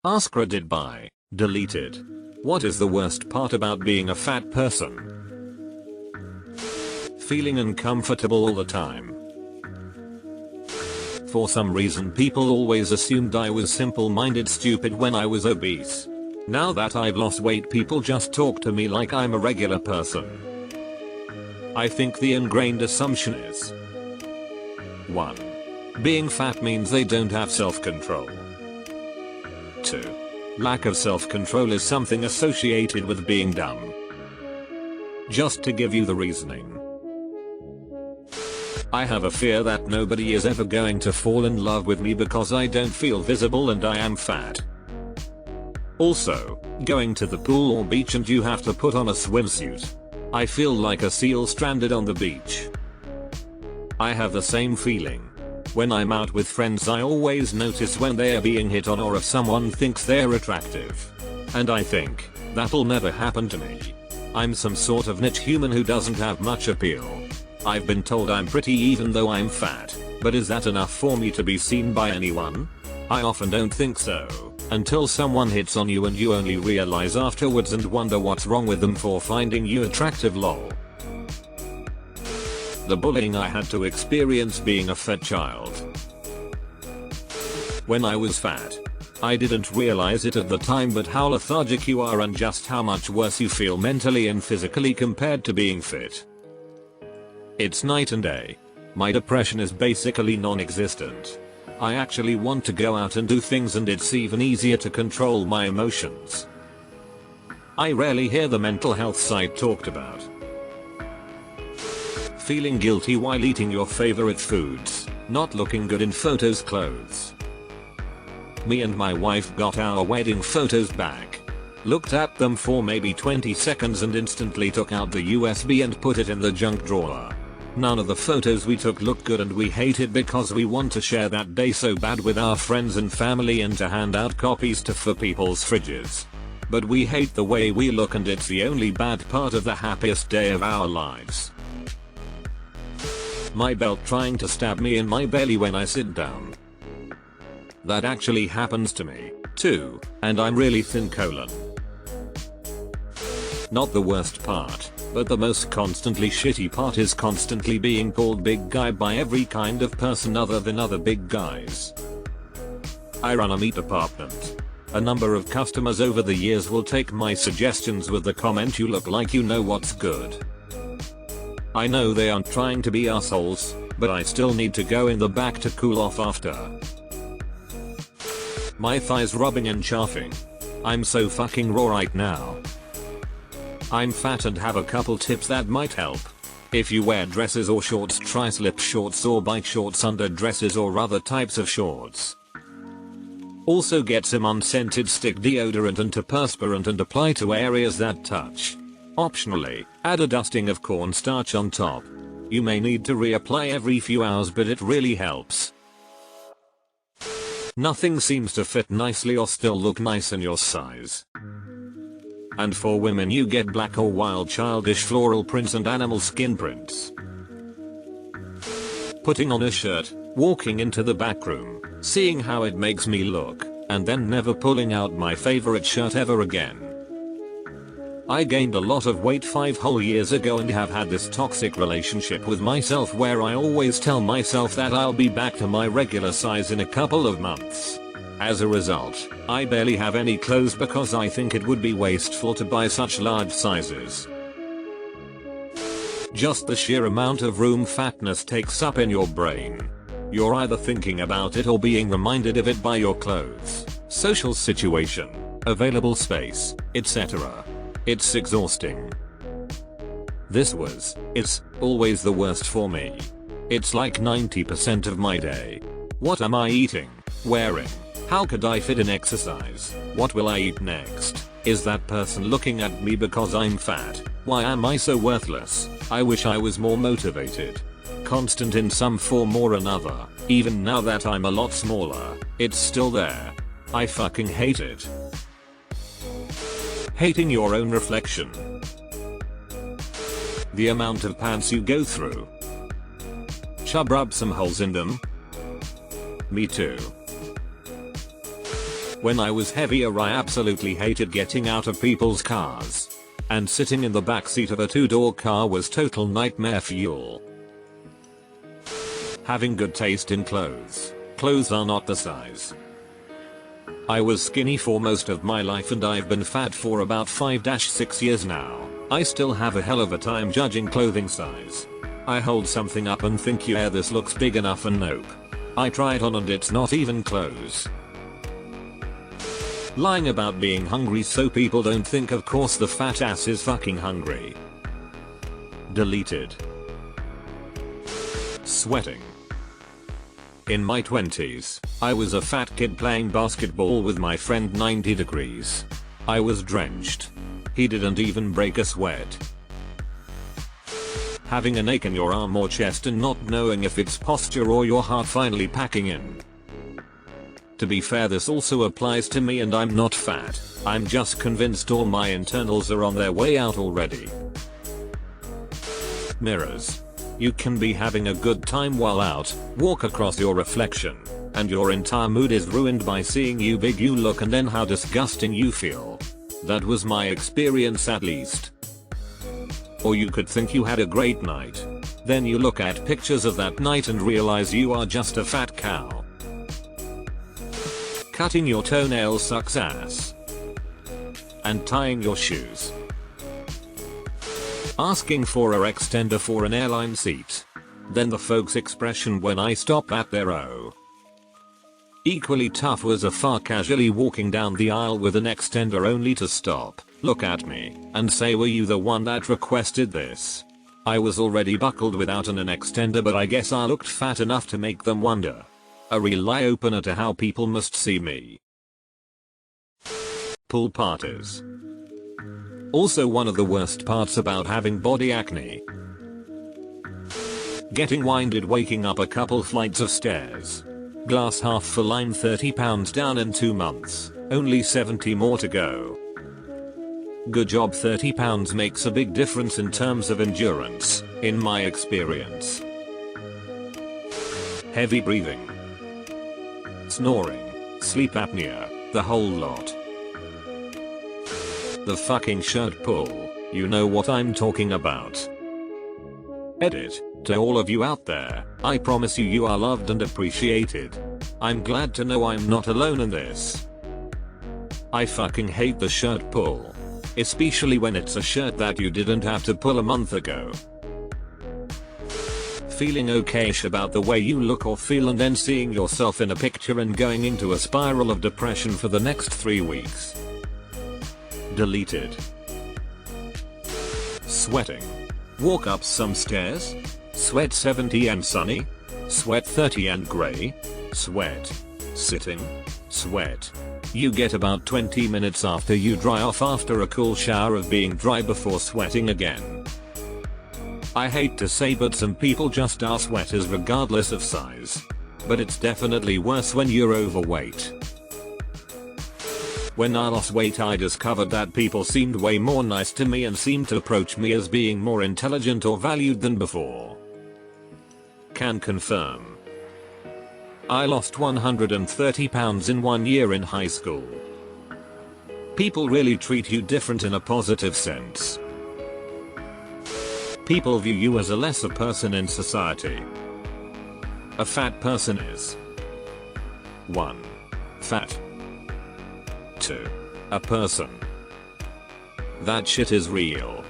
AskReddit by deleted. What is the worst part about being a fat person? Feeling uncomfortable all the time. For some reason people always assumed I was simple-minded stupid when I was obese. Now that I've lost weight, people just talk to me like I'm a regular person. I think the ingrained assumption is 1. Being fat means they don't have self-control. 2. Lack of self-control is something associated with being dumb. Just to give you the reasoning. I have a fear that nobody is ever going to fall in love with me because I don't feel visible and I am fat. Also, going to the pool or beach and you have to put on a swimsuit. I feel like a seal stranded on the beach. I have the same feeling. When I'm out with friends I always notice when they are being hit on or if someone thinks they're attractive. And I think, that'll never happen to me. I'm some sort of niche human who doesn't have much appeal. I've been told I'm pretty even though I'm fat, but is that enough for me to be seen by anyone? I often don't think so, until someone hits on you and you only realize afterwards and wonder what's wrong with them for finding you attractive lol. The bullying I had to experience being a fat child. When I was fat, I didn't realize it at the time, but how lethargic you are and just how much worse you feel mentally and physically compared to being fit. It's night and day. My depression is basically non-existent. I actually want to go out and do things and it's even easier to control my emotions. I rarely hear the mental health side talked about. Feeling guilty while eating your favorite foods, not looking good in photos, clothes. Me and my wife got our wedding photos back. Looked at them for maybe 20 seconds and instantly took out the USB and put it in the junk drawer. None of the photos we took looked good and we hate it because we want to share that day so bad with our friends and family and to hand out copies for people's fridges. But we hate the way we look and it's the only bad part of the happiest day of our lives. My belt trying to stab me in my belly when I sit down. That actually happens to me, too, and I'm really thin colon. Not the worst part, but the most constantly shitty part is constantly being called big guy by every kind of person other than other big guys. I run a meat department. A number of customers over the years will take my suggestions with the comment, "You look like you know what's good." I know they aren't trying to be assholes, but I still need to go in the back to cool off after. My thighs rubbing and chafing. I'm so fucking raw right now. I'm fat and have a couple tips that might help. If you wear dresses or shorts, try slip shorts or bike shorts under dresses or other types of shorts. Also get some unscented stick deodorant and antiperspirant and apply to areas that touch. Optionally, add a dusting of cornstarch on top. You may need to reapply every few hours, but it really helps. Nothing seems to fit nicely or still look nice in your size. And for women you get black or wild childish floral prints and animal skin prints. Putting on a shirt, walking into the back room, seeing how it makes me look, and then never pulling out my favorite shirt ever again. I gained a lot of weight 5 whole years ago and have had this toxic relationship with myself where I always tell myself that I'll be back to my regular size in a couple of months. As a result, I barely have any clothes because I think it would be wasteful to buy such large sizes. Just the sheer amount of room fatness takes up in your brain. You're either thinking about it or being reminded of it by your clothes, social situation, available space, etc. It's exhausting. It's always the worst for me. It's like 90% of my day. What am I eating? Wearing? How could I fit in exercise? What will I eat next? Is that person looking at me because I'm fat? Why am I so worthless? I wish I was more motivated. Constant in some form or another. Even now that I'm a lot smaller, it's still there. I fucking hate it. Hating your own reflection. The amount of pants you go through. Rub some holes in them. Me too. When I was heavier I absolutely hated getting out of people's cars. And sitting in the backseat of a two-door car was total nightmare fuel. Having good taste in clothes. Clothes are not the size. I was skinny for most of my life and I've been fat for about 5-6 years now. I still have a hell of a time judging clothing size. I hold something up and think yeah this looks big enough and nope. I try it on and it's not even clothes. Lying about being hungry so people don't think of course the fat ass is fucking hungry. Deleted. Sweating. In my 20s, I was a fat kid playing basketball with my friend 90 degrees. I was drenched. He didn't even break a sweat. Having an ache in your arm or chest and not knowing if it's posture or your heart finally packing in. To be fair this also applies to me and I'm not fat, I'm just convinced all my internals are on their way out already. Mirrors. You can be having a good time while out, walk across your reflection, and your entire mood is ruined by seeing you big you look and then how disgusting you feel. That was my experience at least. Or you could think you had a great night. Then you look at pictures of that night and realize you are just a fat cow. Cutting your toenails sucks ass. And tying your shoes. Asking for a extender for an airline seat. Then the folks' expression when I stop at their O. Equally tough was a far casually walking down the aisle with an extender only to stop, look at me, and say were you the one that requested this? I was already buckled without an extender but I guess I looked fat enough to make them wonder. A real eye opener to how people must see me. Pool parties. Also one of the worst parts about having body acne. Getting winded waking up a couple flights of stairs. Glass half full I'm 30 pounds down in 2 months, only 70 more to go. Good job 30 pounds makes a big difference in terms of endurance, in my experience. Heavy breathing. Snoring, sleep apnea, the whole lot. The fucking shirt pull, you know what I'm talking about. Edit, to all of you out there, I promise you you are loved and appreciated. I'm glad to know I'm not alone in this. I fucking hate the shirt pull. Especially when it's a shirt that you didn't have to pull a month ago. Feeling okayish about the way you look or feel and then seeing yourself in a picture and going into a spiral of depression for the next 3 weeks. Deleted. Sweating. Walk up some stairs. Sweat 70 and sunny. Sweat 30 and grey. Sweat. Sitting. Sweat. You get about 20 minutes after you dry off after a cool shower of being dry before sweating again. I hate to say but some people just are sweaters regardless of size. But it's definitely worse when you're overweight. When I lost weight I discovered that people seemed way more nice to me and seemed to approach me as being more intelligent or valued than before. Can confirm. I lost 130 pounds in 1 year in high school. People really treat you different in a positive sense. People view you as a lesser person in society. A fat person is 1. Fat. 2. A person. That shit is real.